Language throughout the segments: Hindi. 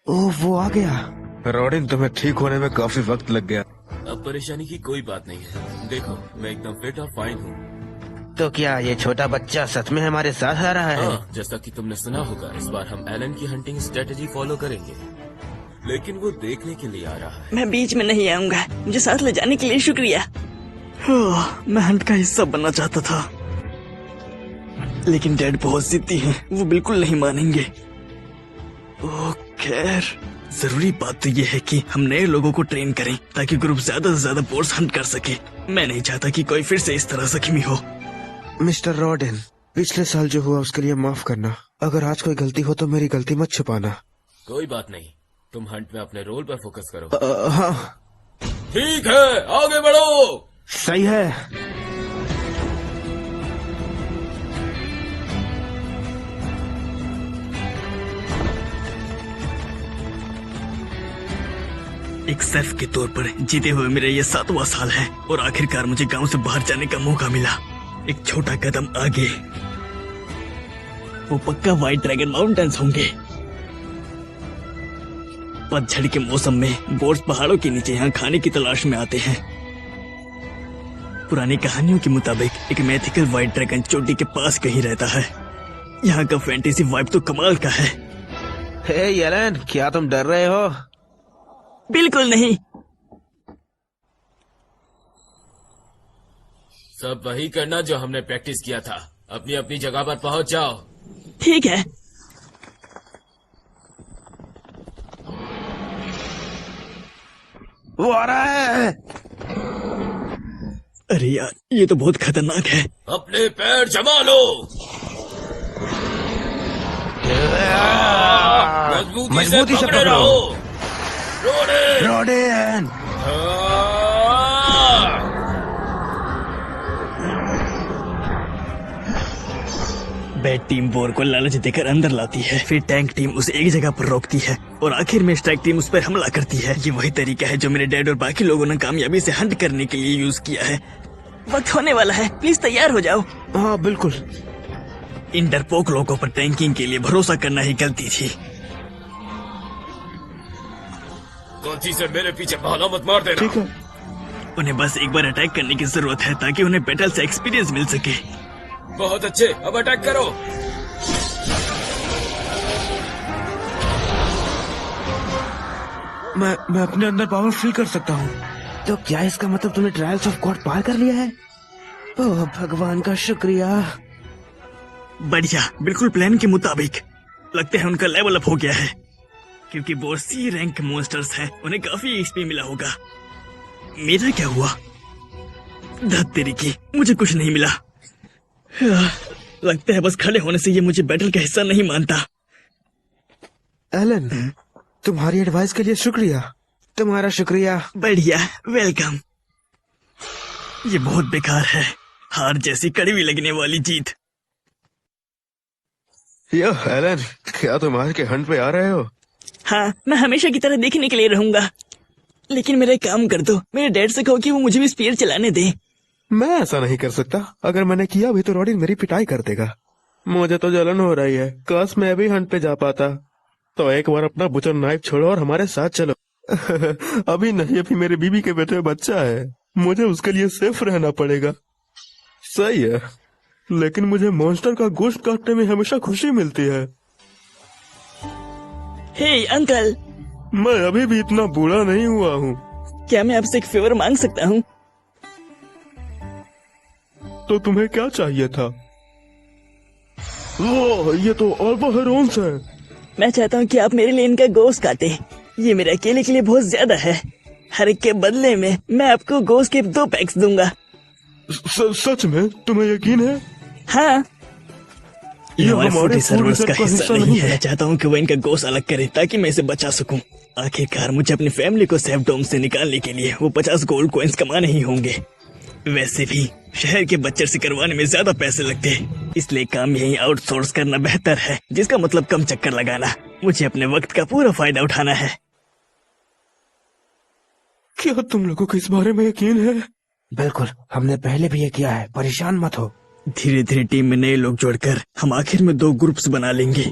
ओह, वो आ गया। रॉडिन, तुम्हें ठीक होने में काफी वक्त लग गया। अब परेशानी की कोई बात नहीं है। देखो, मैं एकदम फिट और फाइन हूँ। तो क्या ये छोटा बच्चा सच में हमारे साथ आ रहा है? हाँ, जैसा कि तुमने सुना होगा, इस बार हम एलन की हंटिंग स्ट्रेटेजी फॉलो करेंगे, लेकिन वो देखने के लिए आ रहा है। मैं बीच में नहीं आऊंगा, मुझे साथ ले जाने के लिए शुक्रिया। मैं हंट का हिस्सा बनना चाहता था, लेकिन डैड बहुत जिद्दी हैं, वो बिल्कुल नहीं मानेंगे। ओह खैर, जरूरी बात तो ये है कि हम नए लोगों को ट्रेन करें ताकि ग्रुप ज्यादा से ज्यादा बोर्स हंट कर सके। मैं नहीं चाहता कि कोई फिर से इस तरह जख्मी हो। मिस्टर रॉडिन, पिछले साल जो हुआ उसके लिए माफ करना। अगर आज कोई गलती हो तो मेरी गलती मत छुपाना। कोई बात नहीं, तुम हंट में अपने रोल पर फोकस करो। हाँ ठीक है, आगे बढ़ो। सही है। एक सर्फ के तौर पर जीते हुए मेरा ये 7वां साल है और आखिरकार मुझे गांव से बाहर जाने का मौका मिला। एक छोटा कदम आगे, वो पक्का व्हाइट ड्रैगन माउंटेन्स होंगे। पतझड़ के मौसम में बोर्स पहाड़ों के नीचे यहाँ खाने की तलाश में आते हैं। पुरानी कहानियों के मुताबिक एक मैथिकल व्हाइट ड्रैगन चोटी के पास कहीं रहता है। यहाँ का फैंटेसी वाइब तो कमाल का है। हे एलन, क्या तुम डर रहे हो? बिल्कुल नहीं। सब वही करना जो हमने प्रैक्टिस किया था। अपनी अपनी जगह पर पहुंच जाओ। ठीक है। वो आ रहा है। अरे यार, ये तो बहुत खतरनाक है। अपने पैर जमा लो। मजबूती से पकड़ो। रॉडिन, बैट टीम बोर को लालच देकर अंदर लाती है, फिर टैंक टीम उसे एक जगह पर रोकती है और आखिर में स्ट्राइक टीम उस पर हमला करती है। ये वही तरीका है जो मेरे डैड और बाकी लोगों ने कामयाबी से हंट करने के लिए यूज किया है। वक्त होने वाला है, प्लीज तैयार हो जाओ। हाँ बिल्कुल। इन डरपोक लोगों पर टैंकिंग के लिए भरोसा करना ही गलती थी। गलती से मेरे पीछे भाला मत मार देना। ठीक है। उन्हें बस एक बार अटैक करने की जरूरत है ताकि उन्हें बैटल से एक्सपीरियंस मिल सके। बहुत अच्छे, अब अटैक करो। मैं अपने अंदर पावर फील कर सकता हूँ। तो क्या इसका मतलब तुमने ट्रायल्स ऑफ गॉड पार कर लिया है? ओह भगवान का शुक्रिया। बढ़िया, बिल्कुल प्लान के मुताबिक। लगता है उनका लेवल अप हो गया है, क्योंकि वो सी रैंक मॉन्स्टर्स हैं, उन्हें काफी एक्सपी मिला होगा। मेरा क्या हुआ? धत तेरी की, मुझे कुछ नहीं मिला। लगता है बस खड़े होने से ये मुझे बैटल का हिस्सा नहीं मानता। एलन, तुम्हारी एडवाइस के लिए शुक्रिया। तुम्हारा शुक्रिया। बढ़िया, वेलकम। ये बहुत बेकार है, हार जैसी कड़वी लगने वाली जीत। एलन, क्या तुम आज के हंट पे आ रहे हो? हाँ, मैं हमेशा की तरह देखने के लिए रहूंगा, लेकिन मेरा काम कर दो। मेरे डैड से कहो कि वो मुझे भी स्पीयर चलाने दे। मैं ऐसा नहीं कर सकता। अगर मैंने किया भी तो रॉडिन मेरी पिटाई कर देगा। मुझे तो जलन हो रही है। काश मैं भी हंट पे जा पाता। तो एक बार अपना बुचर नाइफ छोड़ो और हमारे साथ चलो। अभी नहीं, अभी मेरे बीबी के पेट में बच्चा है। मुझे उसके लिए सेफ रहना पड़ेगा। सही है, लेकिन मुझे मॉन्स्टर का गोश्त काटने में हमेशा खुशी मिलती है। हे अंकल, मैं अभी भी इतना बूढ़ा नहीं हुआ हूँ। क्या मैं आपसे एक फेवर मांग सकता हूँ? तो तुम्हें क्या चाहिए था? वो ये तो अल्फा हेरोन्स है। मैं चाहता हूँ कि आप मेरे लिए इनका गोश्त काटे। ये मेरे अकेले के लिए बहुत ज्यादा है। हर एक के बदले में मैं आपको गोश्त के 2 पैक्स दूंगा। सच में? तुम्हें यकीन है? हाँ, ये हमारे फूड सर्वर्स का का हिस्सा नहीं है। मैं चाहता हूँ कि वो इनका गोश्त अलग करे ताकि मैं इसे बचा सकूं। आखिरकार मुझे अपनी फैमिली को सेफ डोम से निकालने के लिए वो 50 गोल्ड कॉइंस कमाने ही होंगे। वैसे भी शहर के बच्चर से करवाने में ज्यादा पैसे लगते हैं, इसलिए काम यही आउटसोर्स करना बेहतर है, जिसका मतलब कम चक्कर लगाना। मुझे अपने वक्त का पूरा फायदा उठाना है। क्या तुम लोगों को इस बारे में यकीन है? बिल्कुल, हमने पहले भी ये किया है, परेशान मत हो। धीरे धीरे टीम में नए लोग जोड़कर हम आखिर में 2 ग्रुप्स बना लेंगे।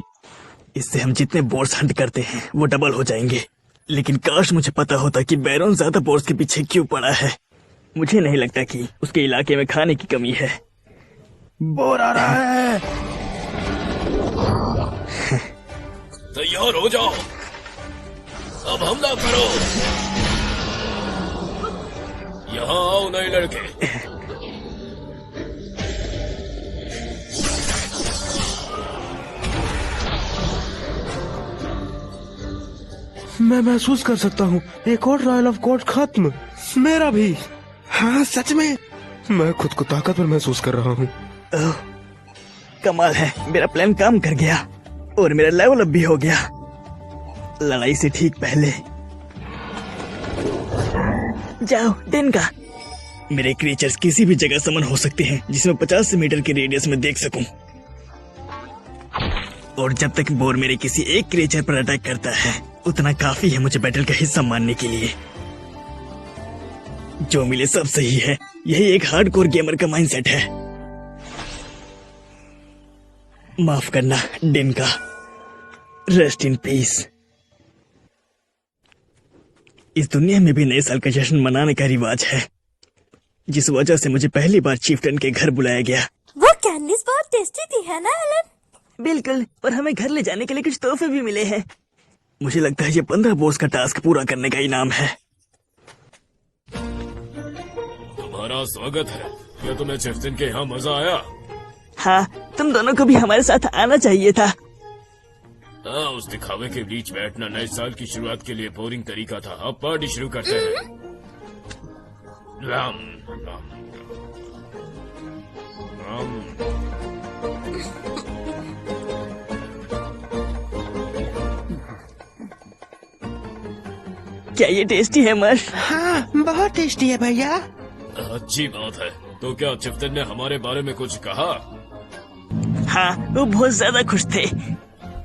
इससे हम जितने बोर्स हंट करते हैं वो डबल हो जाएंगे। लेकिन काश मुझे पता होता कि बैरन ज्यादा बोर्स के पीछे क्यों पड़ा है। मुझे नहीं लगता कि उसके इलाके में खाने की कमी है। बोर आ रहा है। तैयार हो जाओ, अब हमला करो। यहाँ आओ नए लड़के। मैं महसूस कर सकता हूँ एक और रॉयल ऑफ गॉड खत्म। मेरा भी। हाँ सच में। मैं खुद को ताकतवर महसूस कर रहा हूँ। ओह, कमाल है, मेरा प्लान काम कर गया और मेरा लेवल अप भी हो गया। लड़ाई से ठीक पहले जाओ डेनका। मेरे क्रीचर्स किसी भी जगह समन हो सकते हैं जिसमें 50 मीटर के रेडियस में देख सकूं। और जब तक बोर मेरे किसी एक क्रीचर पर अटैक करता है उतना काफी है मुझे बैटल का हिस्सा मानने के लिए। जो मिले सब सही है, यही एक हार्डकोर गेमर का माइंडसेट है। माफ करना डेनका, रेस्ट इन पीस। इस दुनिया में भी नए साल का जश्न मनाने का रिवाज है, जिस वजह से मुझे पहली बार चीफ्टन के घर बुलाया गया। वो कैंडीज बहुत टेस्टी थी है ना एलन? बिल्कुल, और हमें घर ले जाने के लिए कुछ तोहफे भी मिले हैं। मुझे लगता है ये 15 बोर्स का टास्क पूरा करने का इनाम है। तुम्हारा स्वागत है। क्या तुम्हें चिफ्टन के यहाँ मजा आया? हाँ, तुम दोनों को भी हमारे साथ आना चाहिए था। हाँ, उस दिखावे के बीच बैठना नए साल की शुरुआत के लिए बोरिंग तरीका था। अब पार्टी शुरू करते हैं। राम राम राम। क्या ये टेस्टी है मर्श? हाँ बहुत टेस्टी है भैया। अच्छी बात है। तो क्या चिफ्टन ने हमारे बारे में कुछ कहा? हाँ, वो बहुत ज्यादा खुश थे।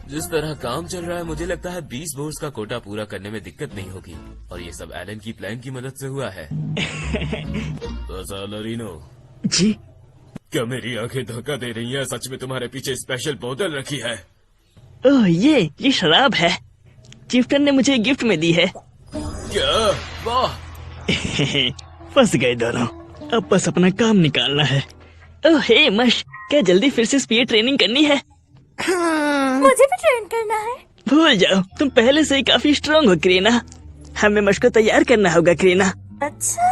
जिस तरह काम चल रहा है मुझे लगता है 20 बोर्ड्स का कोटा पूरा करने में दिक्कत नहीं होगी, और ये सब एलन की प्लान की मदद से हुआ है। तो सालरीनो जी, क्या मेरी आंखें धोखा दे रही हैं? सच में तुम्हारे पीछे स्पेशल बोतल रखी है? ओह ये शराब है। चिफ्टन ने मुझे गिफ्ट में दी है। क्या? वाह। फंस गए दोनों। अब बस अपना काम निकालना है। ओह हे मश, क्या जल्दी फिर से स्पीड ट्रेनिंग करनी है? हाँ। मुझे भी ट्रेन करना है। भूल जाओ, तुम पहले से ही काफी स्ट्रांग हो क्रीना। हमें मश को तैयार करना होगा क्रीना। अच्छा,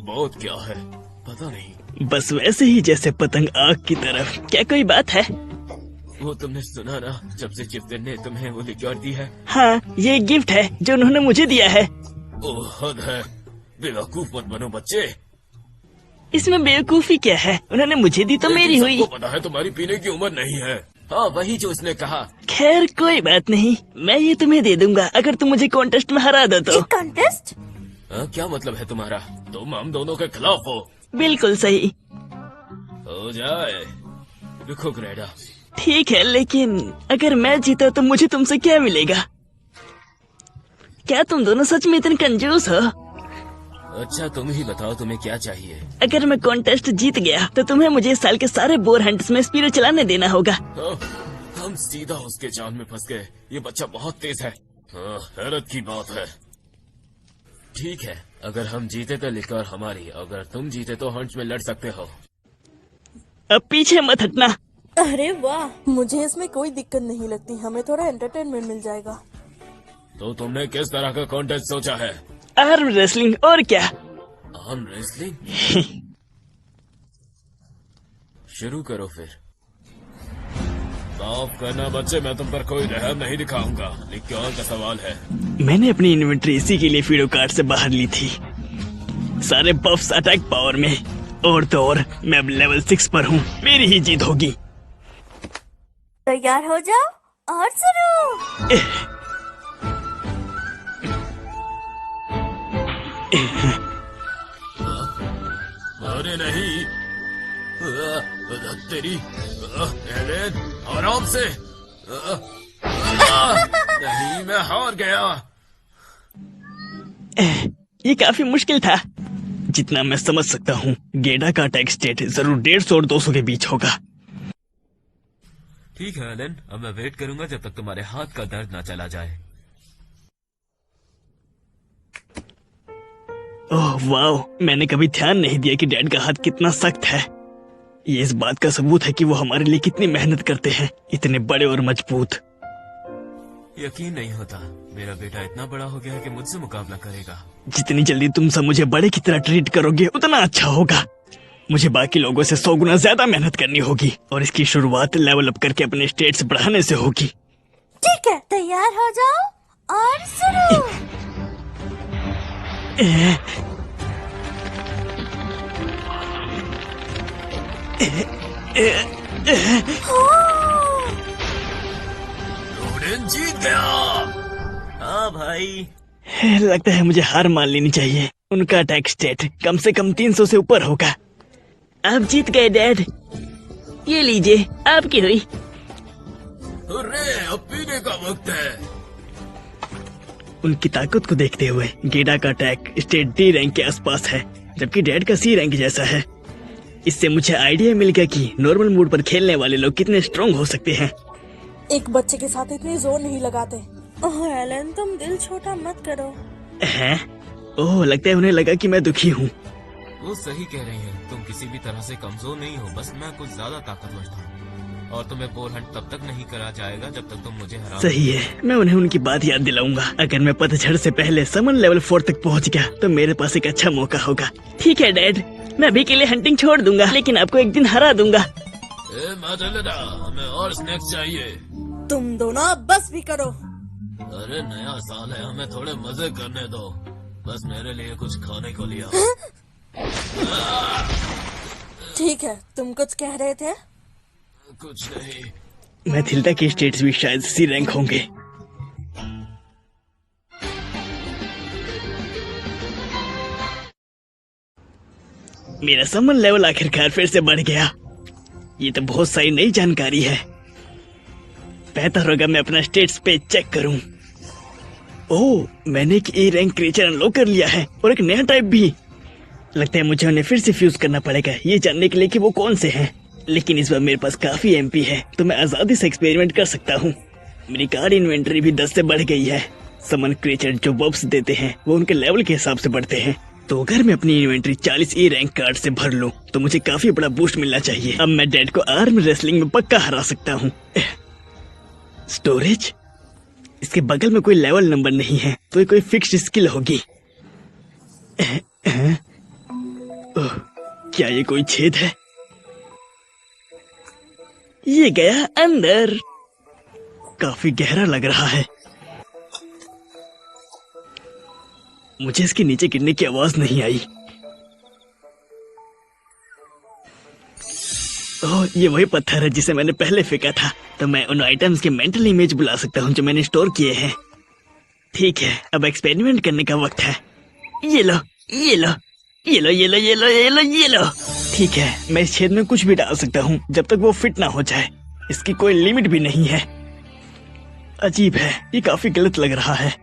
बहुत क्या है पता नहीं। बस वैसे ही जैसे पतंग आग की तरफ। क्या कोई बात है? वो तुमने सुना ना, जब से चिफ्टन ने तुम्हें वो लिक्योर दी है? हाँ, ये गिफ्ट है जो उन्होंने मुझे दिया है। ओह हद है। बेवकूफ मत बनो बच्चे। इसमें बेवकूफी क्या है? उन्होंने मुझे दी तो मेरी हुई। सबको पता है तुम्हारी पीने की उम्र नहीं है। हाँ, वही जो उसने कहा। खैर कोई बात नहीं, मैं ये तुम्हें दे दूंगा अगर तुम मुझे कॉन्टेस्ट में हरा दो तो। एक कॉन्टेस्ट? क्या मतलब है तुम्हारा? तुम हम दोनों के खिलाफ हो? बिल्कुल सही। हो जाए। रुको ग्रेडा। ठीक है, लेकिन अगर मैं जीता तो मुझे तुमसे क्या मिलेगा? क्या तुम दोनों सच में इतने कंजूस हो? अच्छा तुम ही बताओ तुम्हें क्या चाहिए? अगर मैं कॉन्टेस्ट जीत गया तो तुम्हें मुझे इस साल के सारे बोर हंट्स में स्पीडो चलाने देना होगा। हम सीधा उसके जाल में फंस गए। ये बच्चा बहुत तेज है। हैरत की बात है। ठीक है, अगर हम जीते तो लिक्योर हमारी, अगर तुम जीते तो हंट्स में लड़ सकते हो। अब पीछे मत हटना। अरे वाह, मुझे इसमें कोई दिक्कत नहीं लगती। हमें थोड़ा एंटरटेनमेंट मिल जाएगा। तो तुमने किस तरह का कॉन्टेस्ट सोचा है? आर्म रेसलिंग, और क्या? Arm wrestling? शुरू करो फिर। माफ करना बच्चे, मैं तुम पर कोई रहम नहीं दिखाऊंगा। लिक्योर का सवाल है। मैंने अपनी इन्वेंट्री इसी के लिए फीडो कार्ड से बाहर ली थी। सारे बफ्स अटैक पावर में, और तो और मैं अब लेवल 6 पर हूँ। मेरी ही जीत होगी। तैयार हो जाओ और शुरू। अरे नहीं। तेरी एलेन, आराम से। नहीं, मैं हार गया। ये काफी मुश्किल था। जितना मैं समझ सकता हूँ गेडा का अटैक स्टेट जरूर 150 और 200 के बीच होगा। ठीक है एलेन, अब मैं वेट करूंगा जब तक तुम्हारे हाथ का दर्द ना चला जाए। ओह वाह, मैंने कभी ध्यान नहीं दिया कि डैड का हाथ कितना सख्त है। ये इस बात का सबूत है कि वो हमारे लिए कितनी मेहनत करते हैं, इतने बड़े और मजबूत। यकीन नहीं होता, मेरा बेटा इतना बड़ा हो गया है कि मुझसे मुकाबला करेगा। जितनी जल्दी तुम सब मुझे बड़े की तरह ट्रीट करोगे उतना अच्छा होगा। मुझे बाकी लोगों से 100 गुना ज्यादा मेहनत करनी होगी और इसकी शुरुआत लेवल अप करके अपने स्टेट्स बढ़ाने से होगी। ठीक है, तैयार हो जाओ और शुरू। रोडेन जीत गया। हाँ भाई। लगता है मुझे हार मान लेनी चाहिए। उनका अटैक स्टेट कम से कम 300 से ऊपर होगा। आप जीत गए डैड, ये लीजिए आपकी हुई। अरे अब पीने का वक्त है। उनकी ताकत को देखते हुए गेडा का अटैक स्टेट डी रैंक के आसपास है, जबकि डैड का सी रैंक जैसा है। इससे मुझे आइडिया मिल गया कि नॉर्मल मूड पर खेलने वाले लोग कितने स्ट्रांग हो सकते हैं। एक बच्चे के साथ इतनी जोर नहीं लगाते। ओह एलन, तुम दिल छोटा मत करो। हैं? ओह, लगता है उन्हें लगा कि मैं दुखी हूँ। वो सही कह रही हैं, तुम किसी भी तरह से कमजोर नहीं हो, बस मैं कुछ ज्यादा ताकतवर था। और तुम्हें पोल हंट तब तक नहीं करा जाएगा जब तक तुम मुझे हरा। सही है, मैं उन्हें उनकी बात याद दिलाऊंगा। अगर मैं पतझड़ से पहले समन लेवल 4 तक पहुंच गया तो मेरे पास एक अच्छा मौका होगा। ठीक है डैड, मैं अभी के लिए हंटिंग छोड़ दूंगा, लेकिन आपको एक दिन हरा दूंगा। हमें और स्नैक्स चाहिए। तुम दोनों अब बस भी करो। अरे नया साल है, हमें थोड़े मजे करने दो। बस मेरे लिए कुछ खाने को लिया। ठीक है, तुम कुछ कह रहे थे। कुछ नहीं। मैथिल्डा के स्टेट्स भी शायद सी रैंक होंगे। मेरा समन लेवल आखिरकार फिर से बढ़ गया। ये तो बहुत सारी नई जानकारी है। बेहतर होगा मैं अपना स्टेट्स पे चेक करूं। ओह, मैंने एक ए रैंक क्रिएचर अनलॉक कर लिया है और एक नया टाइप भी। लगता है मुझे उन्हें फिर से फ्यूज करना पड़ेगा ये जानने के लिए कि वो कौन से हैं। लेकिन इस बार मेरे पास काफी एमपी है तो मैं आजादी से एक्सपेरिमेंट कर सकता हूँ। मेरी कार्ड इन्वेंटरी भी 10 से बढ़ गई है। समन क्रिएचर जो बब्स देते हैं वो उनके लेवल के हिसाब से बढ़ते हैं। तो अगर मैं अपनी इन्वेंटरी 40 ए रैंक कार्ड से भर लूं तो मुझे काफी बड़ा बूस्ट मिलना चाहिए। अब मैं डैड को आर्म रेसलिंग में पक्का हरा सकता हूँ। स्टोरेज, इसके बगल में कोई लेवल नंबर नहीं है तो ये कोई फिक्स्ड स्किल होगी। क्या ये कोई छेद है? ये गया अंदर। काफी गहरा लग रहा है। मुझे इसके नीचे गिरने की आवाज नहीं आई। ओह, ये वही पत्थर है जिसे मैंने पहले फेंका था। तो मैं उन आइटम्स के मेंटल इमेज बुला सकता हूँ जो मैंने स्टोर किए हैं। ठीक है, अब एक्सपेरिमेंट करने का वक्त है। ये लो, ये लो, ये लो, ये लो, ये लो, ये लो, ये लो। ठीक है, मैं इस छेद में कुछ भी डाल सकता हूँ जब तक वो फिट ना हो जाए। इसकी कोई लिमिट भी नहीं है। अजीब है, ये काफी गलत लग रहा है।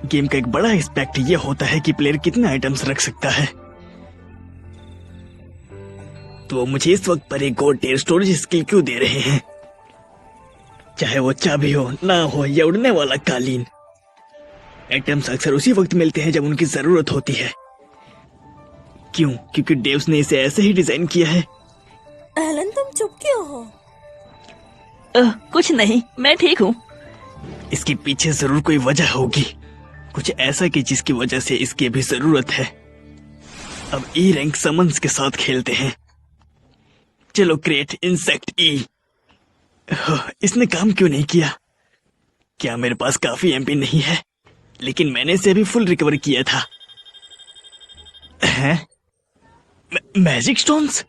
गेम का एक बड़ा एस्पेक्ट ये होता है कि प्लेयर कितने आइटम्स रख सकता है। तो मुझे इस वक्त पर एक और टेयर स्टोरेज स्किल क्यों दे रहे हैं? चाहे वो चाबी हो, ना हो या उड़ने वाला कालीन। आइटम्स अक्सर उसी वक्त मिलते हैं जब उनकी जरूरत होती है। क्यों? क्योंकि डेव्स ने इसे ऐसे ही डिजाइन किया है। एलन, तुम चुप क्यों हो? कुछ नहीं, मैं ठीक हूँ। इसके पीछे जरूर कोई वजह होगी, कुछ ऐसा कि जिसकी वजह से इसकी भी जरूरत है। अब ई रैंक समन्स के साथ खेलते हैं। चलो क्रिएट इंसेक्ट ई। इसने काम क्यों नहीं किया? क्या मेरे पास काफी एमपी नहीं है? लेकिन मैंने इसे अभी फुल रिकवर किया था। हैं? Magic stones?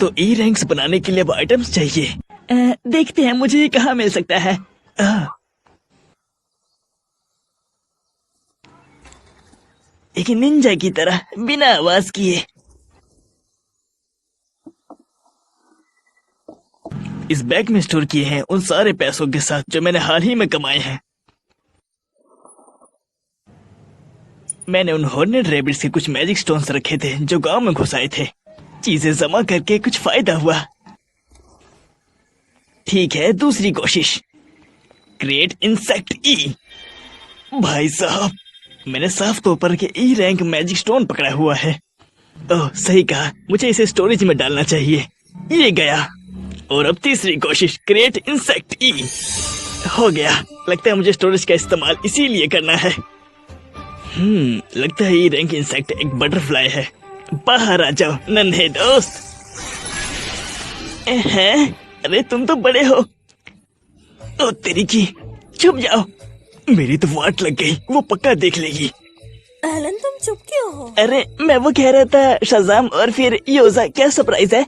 तो ई रैंक्स बनाने के लिए अब आइटम्स चाहिए। देखते हैं मुझे ये कहाँ मिल सकता है। एक निंजा की तरह बिना आवाज किए। इस बैग में स्टोर किए हैं उन सारे पैसों के साथ जो मैंने हाल ही में कमाए हैं। मैंने उन हॉर्नेट रैबिट्स के कुछ मैजिक स्टोन्स रखे थे जो गांव में घुसाए थे। चीजें जमा करके कुछ फायदा हुआ। ठीक है, दूसरी कोशिश। क्रिएट इंसेक्ट ई। भाई साहब, मैंने साफ तौर पर के ई रैंक मैजिक स्टोन पकड़ा हुआ है। ओह, सही कहा, मुझे इसे स्टोरेज में डालना चाहिए। ये गया। और अब तीसरी कोशिश, क्रिएट इंसेक्ट ई। हो गया। लगता है मुझे स्टोरेज का इस्तेमाल इसीलिए करना है। लगता है ये रैंक इंसेक्ट एक बटरफ्लाई है। बाहर आ जाओ नन्हे दोस्त। हैं? अरे तुम तो बड़े हो। ओ तेरी की, छुप जाओ। मेरी तो वाट लग गई, वो पक्का देख लेगी। एलन तुम चुप क्यों हो? अरे मैं वो कह रहा था शज़ाम और फिर योजा, क्या सरप्राइज है?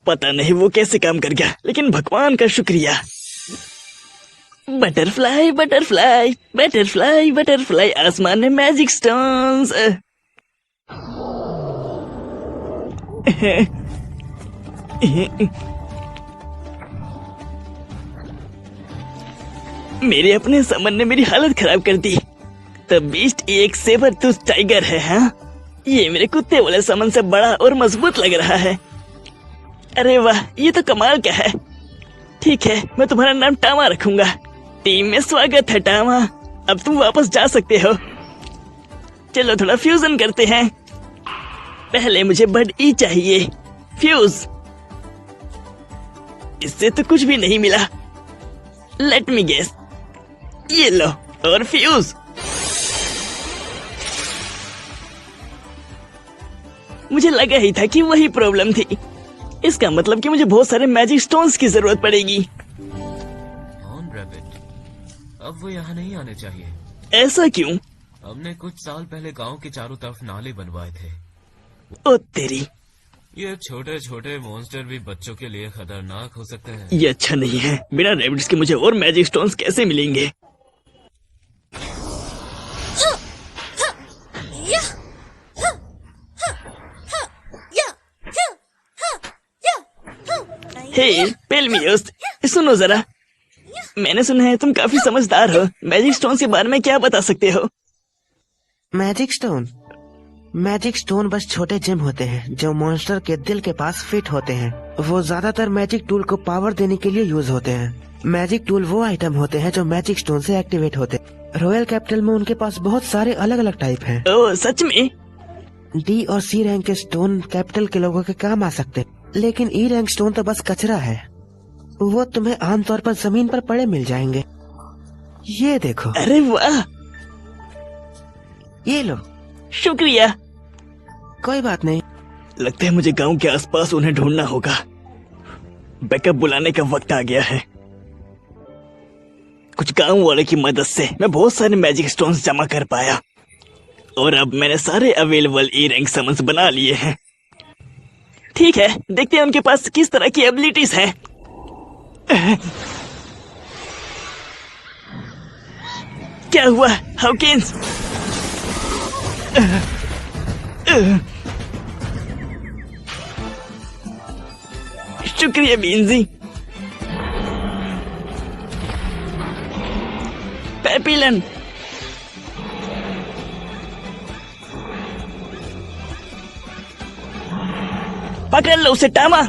पता नहीं वो कैसे काम कर गया, लेकिन भगवान का शुक्रिया। बटरफ्लाई बटरफ्लाई बटरफ्लाई बटरफ्लाई, आसमान में मैजिक स्टोन्स। मेरे अपने समन ने मेरी हालत खराब कर दी। द बीस्ट एक सेबर टूथ टाइगर है। हाँ, ये मेरे कुत्ते वाले समन से बड़ा और मजबूत लग रहा है। अरे वाह, ये तो कमाल का है। ठीक है, मैं तुम्हारा नाम टामा रखूंगा। टीम में स्वागत है टामा। अब तुम वापस जा सकते हो। चलो थोड़ा फ्यूजन करते हैं। पहले मुझे बड ई चाहिए। फ्यूज। इससे तो कुछ भी नहीं मिला। Let me guess. ये लो, और फ्यूज। मुझे लगा ही था कि वही प्रॉब्लम थी। इसका मतलब कि मुझे बहुत सारे मैजिक स्टोन्स की जरूरत पड़ेगी। रैबिट, अब वो यहाँ नहीं आने चाहिए। ऐसा क्यों? हमने कुछ साल पहले गांव के चारों तरफ नाले बनवाए थे। ओ तेरी, ये छोटे छोटे मॉन्स्टर भी बच्चों के लिए खतरनाक हो सकते हैं। ये अच्छा नहीं है। बिना रैबिट्स के मुझे और मैजिक स्टोन्स कैसे मिलेंगे? हे पेलमियोस, सुनो जरा। मैंने सुना है तुम काफी समझदार हो। मैजिक स्टोन के बारे में क्या बता सकते हो? Magic stone? मैजिक स्टोन बस छोटे जेम होते हैं जो मॉन्स्टर के दिल के पास फिट होते हैं। वो ज्यादातर मैजिक टूल को पावर देने के लिए यूज होते हैं। मैजिक टूल वो आइटम होते हैं जो मैजिक स्टोन से एक्टिवेट होते हैं। रॉयल कैपिटल में उनके पास बहुत सारे अलग अलग टाइप हैं। ओह सच में? डी और सी रैंक के स्टोन कैपिटल के लोगों के काम आ सकते हैं, लेकिन ई रैंक स्टोन तो बस कचरा है। वो तुम्हें आमतौर पर जमीन पर पड़े मिल जाएंगे। ये देखो। अरे वाह, ये लो। शुक्रिया। कोई बात नहीं। लगता है मुझे गांव के आसपास उन्हें ढूंढना होगा। बैकअप बुलाने का वक्त आ गया है। कुछ गांव वाले की मदद से मैं बहुत सारे मैजिक स्टोन्स जमा कर पाया और अब मैंने सारे अवेलेबल ई रैंक समन्स बना लिए हैं। ठीक है, देखते हैं उनके पास किस तरह की एबिलिटीज हैं। क्या हुआ हाउकिंस? शुक्रिया बीन्जी। पेपिलन, पकड़ लो उसे टामा।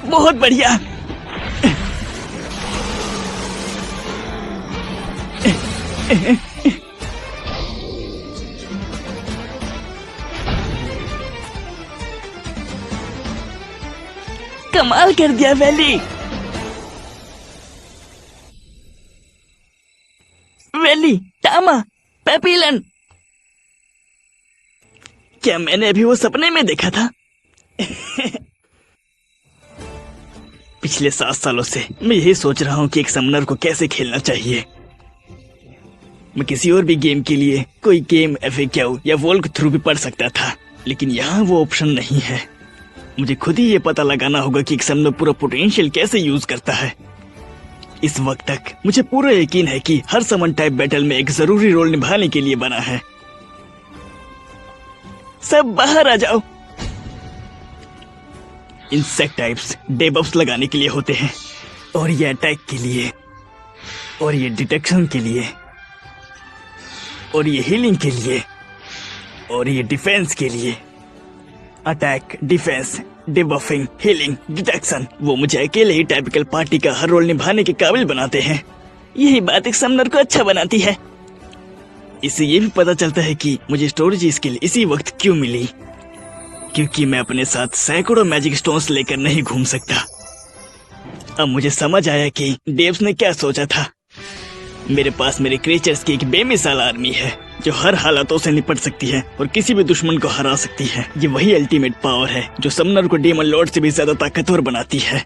बहुत बढ़िया। कमाल कर दिया वैली। वैली, टामा, पेपिलन। क्या मैंने अभी वो सपने में देखा था? पिछले 7 सालों से मैं यही सोच रहा हूँ कि एक समनर को कैसे खेलना चाहिए। मैं किसी और भी गेम के लिए कोई गेम FAQ या वॉल्क थ्रू भी पढ़ सकता था, लेकिन यहाँ वो ऑप्शन नहीं है। मुझे खुद ही ये पता लगाना होगा कि एक समनर पूरा पोटेंशियल कैसे यूज करता है। इस वक्त तक मुझे पूरा यकीन है कि हर समन टाइप बैटल में एक जरूरी रोल निभाने के लिए बना है। सब बाहर आ जाओ। इंसेक्ट टाइप्स डेबफ्स लगाने के लिए होते हैं, और ये अटैक के लिए, और ये डिटेक्शन के लिए, और ये हीलिंग के लिए, और ये डिफेंस के लिए। अटैक, डिफेंस, डिबफिंग, हीलिंग, डिटेक्शन, वो मुझे अकेले ही टाइपिकल पार्टी का हर रोल निभाने के काबिल बनाते हैं। यही बात एक समनर को अच्छा बनाती है। इससे ये भी पता चलता है कि मुझे स्टोरेज स्किल इसी वक्त क्यों मिली, क्योंकि मैं अपने साथ सैकड़ों मैजिक स्टोन्स लेकर नहीं घूम सकता। अब मुझे समझ आया कि डेव्स ने क्या सोचा था। मेरे पास मेरे क्रिएचर्स की एक बेमिसाल आर्मी है जो हर हालातों से निपट सकती है और किसी भी दुश्मन को हरा सकती है। ये वही अल्टीमेट पावर है जो समनर को डीमन लॉर्ड से भी ज्यादा ताकतवर बनाती है।